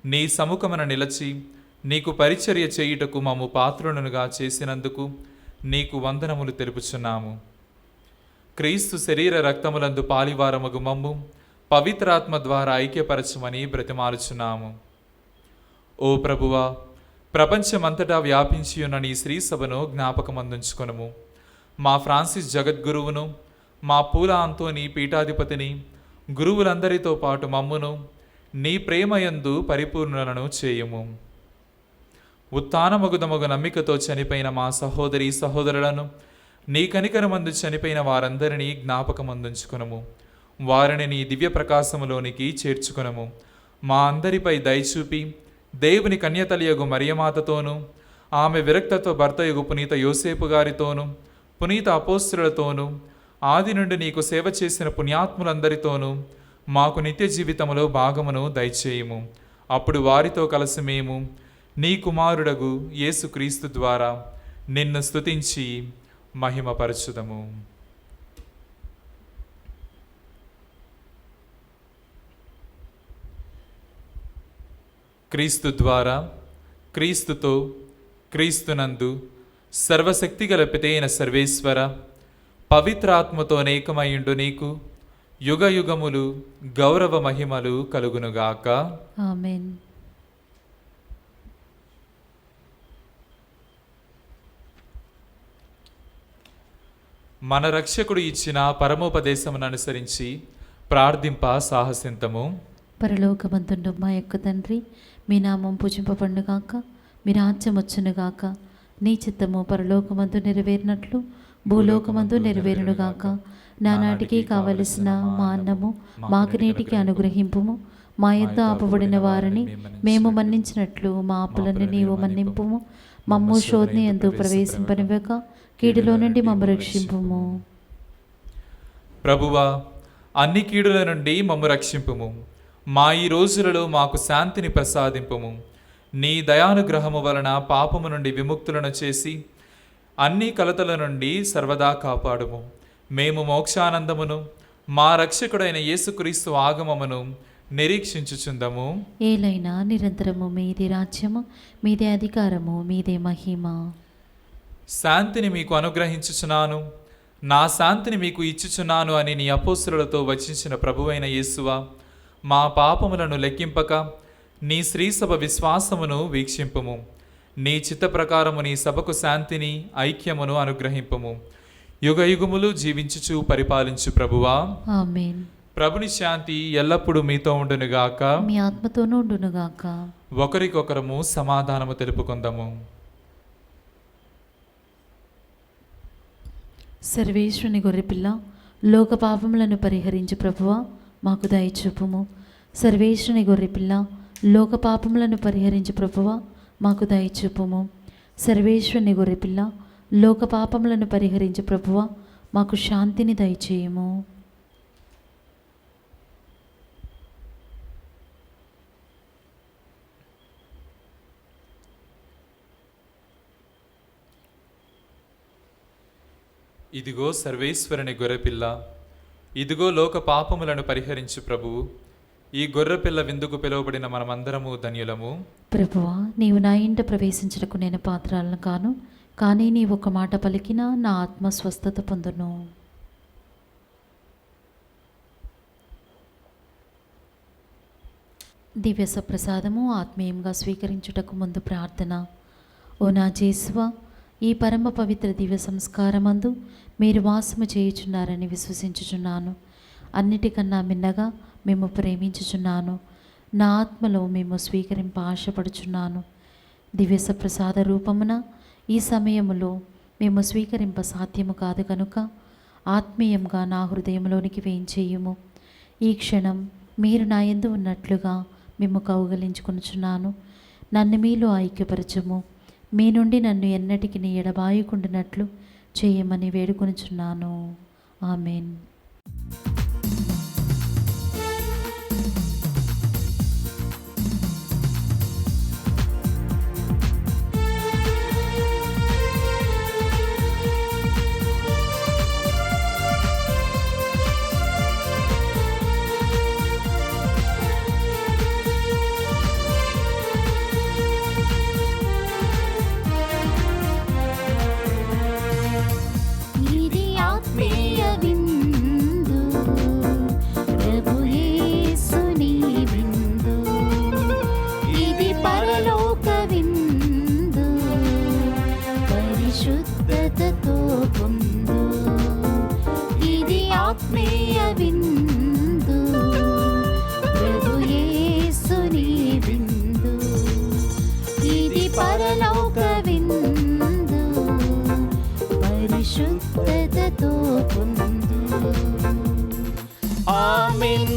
నీ సముఖమున నిలచి నీకు పరిచర్య చేయుటకు మమ్ము పాత్రునుగా చేసినందుకు నీకు వందనములు తెలుపుచున్నాము. క్రీస్తు శరీర రక్తములందు పాలివారమగు మమ్ము పవిత్రాత్మ ద్వారా ఐక్యపరచమని బ్రతిమాలుచున్నాము. ఓ ప్రభువా, ప్రపంచమంతటా వ్యాపించి ఉన్న నీ శ్రీ సభను జ్ఞాపకమందుంచుకొనుము. మా ఫ్రాన్సిస్ జగద్గురువును, మా పూల అంతోని పీఠాధిపతిని, గురువులందరితో పాటు మమ్మును నీ ప్రేమయందు పరిపూర్ణులను చేయుము. ఉత్థానమగుదమగు నమ్మికతో చనిపోయిన మా సహోదరి సహోదరులను, నీ కనికరమందు చనిపోయిన వారందరినీ జ్ఞాపకమందుంచుకొనుము. వారిని నీ దివ్య ప్రకాశములోనికి చేర్చుకొనుము. మా అందరిపై దయచూపి దేవుని కన్యతలియగు మరియమాతతోనూ, ఆమె విరక్తత్వ భర్తయగు పునీత యోసేపు గారితోనూ, పునీత అపోస్తులతోనూ, ఆది నుండి నీకు సేవ చేసిన పుణ్యాత్ములందరితోనూ మాకు నిత్య జీవితంలో భాగమును దయచేయము. అప్పుడు వారితో కలిసి మేము నీ కుమారుడగు యేసుక్రీస్తు ద్వారా నిన్ను స్తుతించి మహిమపరచుదము. క్రీస్తు ద్వారా, క్రీస్తుతో, క్రీస్తునందు సర్వశక్తిగల పితైన సర్వేశ్వర, పవిత్రాత్మతో అనేకమయుండు నీకు యుగ యుగములు గౌరవ మహిమలు కలుగునుగాక. ఆమేన్. మన రక్షకుడు ఇచ్చిన పరమోపదేశమును అనుసరించి ప్రార్థింప సాహసింతము. పరలోకమందుండు మా యొక్క తండ్రి, మీ నామం పూజింపబడునుగాక, మీ రాజ్యం వచ్చునుగాక, నీ చిత్తము పరలోకమందు నెరవేరినట్లు భూలోకమందు నెరవేరునుగాక. నానాటికి కావలసిన మా అన్నము మాకు నేటికి అనుగ్రహింపుము. మా యొద్ద ఆపబడిన వారిని మేము మన్నించినట్లు మా అప్పులను నీవు మన్నింపుము. మమ్ము శోధన యందు ప్రవేశింపనివ్వక కీడులో నుండి మమ్ము రక్షింపుము. ప్రభువా, అన్ని కీడుల నుండి మమ్ము రక్షింపుము. మా ఈ రోజులలో మాకు శాంతిని ప్రసాదింపుము. నీ దయానుగ్రహము వలన పాపము నుండి విముక్తులను చేసి అన్ని కలతల నుండి సర్వదా కాపాడుము. మేము మోక్షానందమును మా రక్షకుడైన యేసుక్రీస్తు ఆగమమును నిరీక్షించుచుందము. ఏలైనా నిరంతరము మీదే రాజ్యము, మీదే అధికారము, మీదే మహిమ. శాంతిని మీకు అనుగ్రహించుచున్నాను, నా శాంతిని మీకు ఇచ్చుచున్నాను అని నీ అపోస్తలులతో వచించిన ప్రభువైన యేసువా, మా పాపములను లెక్కింపక నీ శ్రీసభ విశ్వాసమును వీక్షింపుము. నీ చిత్త ప్రకారము నీ సభకు శాంతిని ఐక్యమును అనుగ్రహింపుము. యుగ యుగములు జీవించుచు పరిపాలించు ప్రభువా. ఆమేన్. ప్రభుని శాంతి ఎల్లప్పుడూ మీతో ఉండునుగాక. మీ ఆత్మతోనూ ఉండునుగాక. ఒకరికొకరము సమాధానము తెలుపుకుందాము. సర్వేశ్వరుని గొర్రెపిల్ల, లోక పాపములను పరిహరించు ప్రభువా, మాకు దయచూపుము. సర్వేశ్వరుని గొర్రెపిల్ల, లోక పాపములను పరిహరించు ప్రభువా, మాకు దయచూపుము. సర్వేశ్వరుని గొర్రెపిల్ల, లోక పాపములను పరిహరించు ప్రభువా, మాకు శాంతిని దయచేయము. ఇదిగో సర్వేశ్వరుని గొర్రెపిల్ల, ఇదిగో లోక పాపములను పరిహరించు ప్రభువు. ఈ గొర్రెపిల్ల విందుకు పిలువబడిన మనమందరము ధన్యులము. ప్రభువా, నీవు నా ఇంట ప్రవేశించటకు నేను పాత్రాలను కాను, కానీ నీ ఒక మాట పలికినా నా ఆత్మ స్వస్థత పొందును. దివ్య సప్రసాదము ఆత్మీయంగా స్వీకరించుటకు ముందు ప్రార్థన. ఓ నా జేసువా, ఈ పరమ పవిత్ర దివ్య సంస్కారమందు మీరు వాసము చేయుచున్నారని విశ్వసించుచున్నాను. అన్నిటికన్నా మిన్నగా మేము ప్రేమించుచున్నాను. నా ఆత్మలో మేము స్వీకరింప ఆశపడుచున్నాను. దివ్య సప్రసాద రూపమున ఈ సమయములో మేము స్వీకరింప సాధ్యము కాదు కనుక ఆత్మీయంగా నా హృదయంలోనికి వేయించేయుము. ఈ క్షణం మీరు నా యందు ఉన్నట్లుగా మేము కౌగలించుకొనుచున్నాను. నన్ను మీలో ఐక్యపరచుము. మీ నుండి నన్ను ఎన్నటికి ఎడబాయకుండానట్లు చేయమని వేడుకొనుచున్నాను. ఆమెన్. ఇది ఆత్మీయ విందు, ప్రభు యేసుని విందు. ఇది పరలోక విందు, పరిశుద్ధతతో పొందు. ఇది ఆత్మీయ విందు, ప్రభు యేసుని విందు. ఇది పరలోక విందు, పరిశుద్ధతతో పొందు. ఆమేన్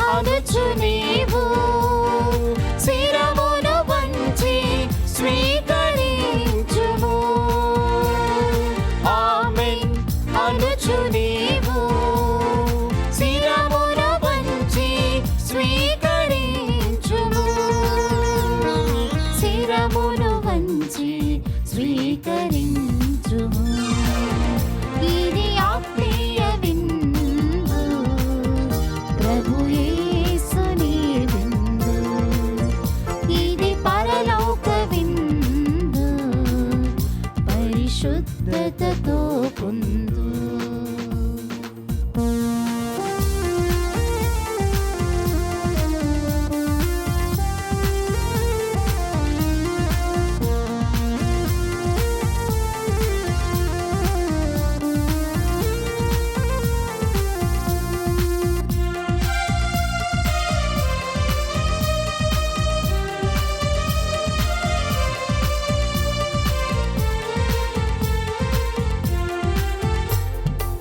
అనొచ్చు నీవు శిరమును వంచి స్వీకరించుము. ఆమేన్ అనొచ్చు నీవు పొందు.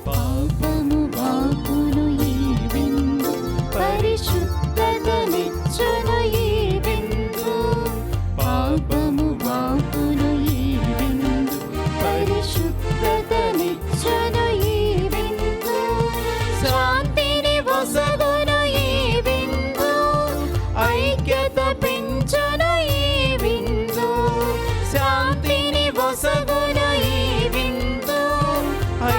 పాపము బాపును ఈ విందు, పరిశుద్ధతనిచ్చును ఈ విందు. పాపము బాపును ఈ విందు, పరిశుద్ధతనిచ్చును ఈ విందు. శాంతిని వసగును ఈ విందు, ఐక్యత పెంచును ఈ విందు. శాంతిని వసగును ఈ విందు,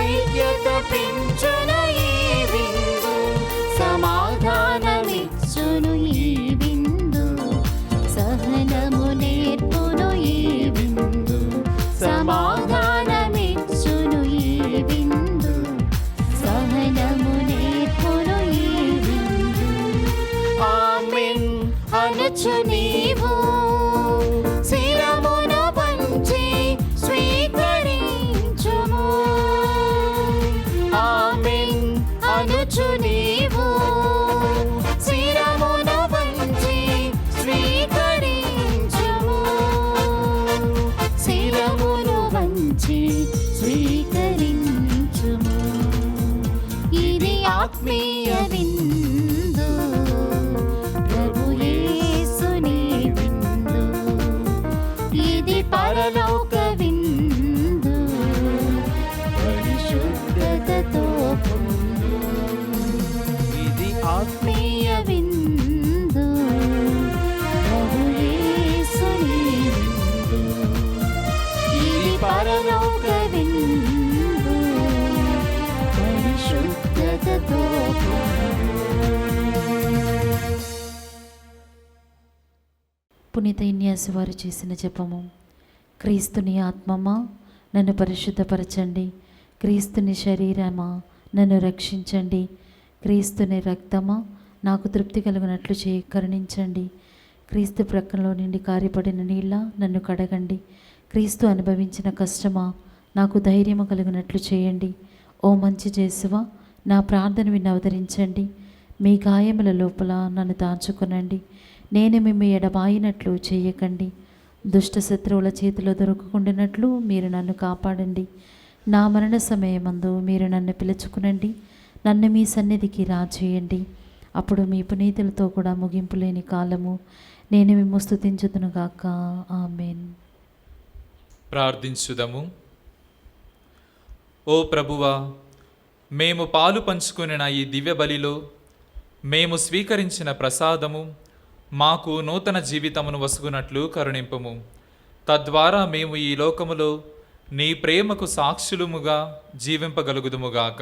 ఐక్యత పెంచును ఈ విందు. సమాధానమిచ్చును ఈ విందు, సహనము నేర్పును ఈ విందు. సమాధానమిచ్చును ఈ విందు, సహనము నేర్పును ఈ విందు. ఆమేన్ అనుచు నీవు శిరమును వంచి స్వీకరించుము. ఆమేన్ అనుచు నీవు శిరమును వంచి స్వీకరించుము. శిరమును వంచి స్వీకరించుము. ఇది ఆత్మీయ విందు, ప్రభు యేసుని విందు. ఇది పరలోక విందు, పరిశుద్ధతతో పొందు. ఇది ఆత్మీయ విందు, ప్రభు యేసుని విందు. ఇది పరలోక విందు, పరిశుద్ధతతో పొందు. పునీత ఇన్యాసు వారు చేసిన జపము. క్రీస్తుని ఆత్మమా నన్ను పరిశుద్ధపరచండి, క్రీస్తుని శరీరమా నన్ను రక్షించండి, క్రీస్తుని రక్తమా నాకు తృప్తి కలుగునట్లు చేయి కరుణించండి. క్రీస్తు ప్రక్కలో నుండి కారిపడిన నీళ్ళ నన్ను కడగండి, క్రీస్తు అనుభవించిన కష్టమా నాకు ధైర్యము కలుగునట్లు చేయండి. ఓ మంచి యేసువా నా ప్రార్థన విని అవతరించండి, మీ గాయముల లోపల నన్ను దాచుకొనండి. నేను మిమ్మ ఎడబాయినట్లు చేయకండి, దుష్ట శత్రువుల చేతిలో దొరకకుండానట్లు మీరు నన్ను కాపాడండి. నా మరణ సమయమందు మీరు నన్ను పిలుచుకునండి, నన్ను మీ సన్నిధికి రాజేయండి. అప్పుడు మీ పునీతులతో కూడా ముగింపు లేని కాలము నేను మిమ్ము స్తుతించుదునుగాక. ఆమేన్. ప్రార్థించుదము. ఓ ప్రభువా, మేము పాలు పంచుకునిన ఈ దివ్య బలిలో మేము స్వీకరించిన ప్రసాదము మాకు నూతన జీవితమును వసుగునట్లు కరుణింపుము. తద్వారా మేము ఈ లోకములో నీ ప్రేమకు సాక్షులుముగా జీవింపగలుగుదుముగాక.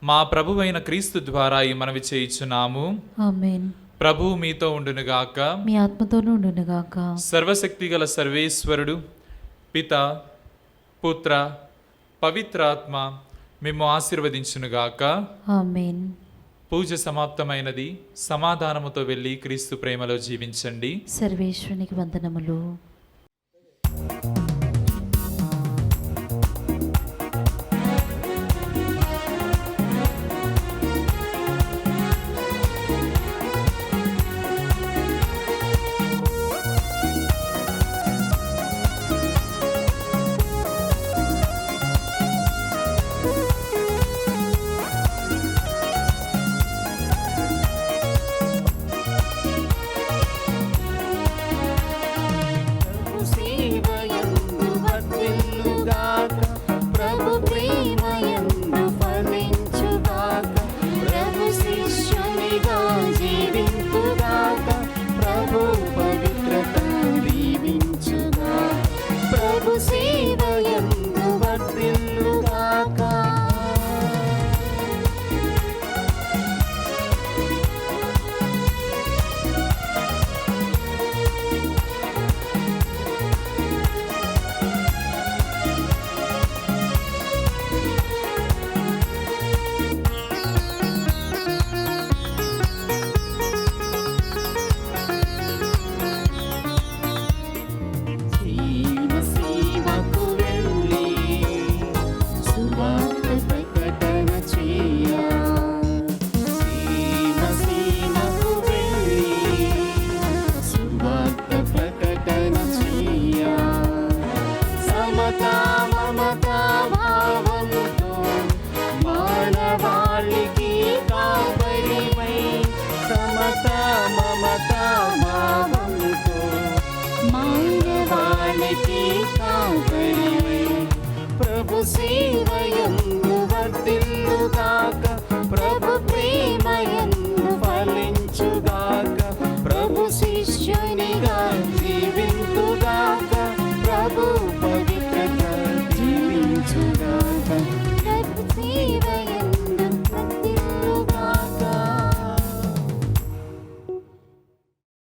మా ప్రభువైన క్రీస్తు ద్వారా ఈ మనవి చేయుచున్నాము. ఆమేన్. ప్రభువు మీతో ఉండునుగాక. మీ ఆత్మతోనూ ఉండునుగాక. సర్వశక్తిగల సర్వేశ్వరుడు పిత, పుత్ర, పవిత్రాత్మ మిమ్ము ఆశీర్వదించునుగాక. ఆమేన్. పూజ సమాప్తమైనది. సమాధానముతో వెళ్ళి క్రీస్తు ప్రేమలో జీవించండి. సర్వేశ్వరునికి వందనములు. సమతా మమతా భావంతో మానవాళికి కాపరివై సమతా మమతా భావంతో మానవాళికి కాపరివై ప్రభు సేవయందు వర్ధిల్లుగాక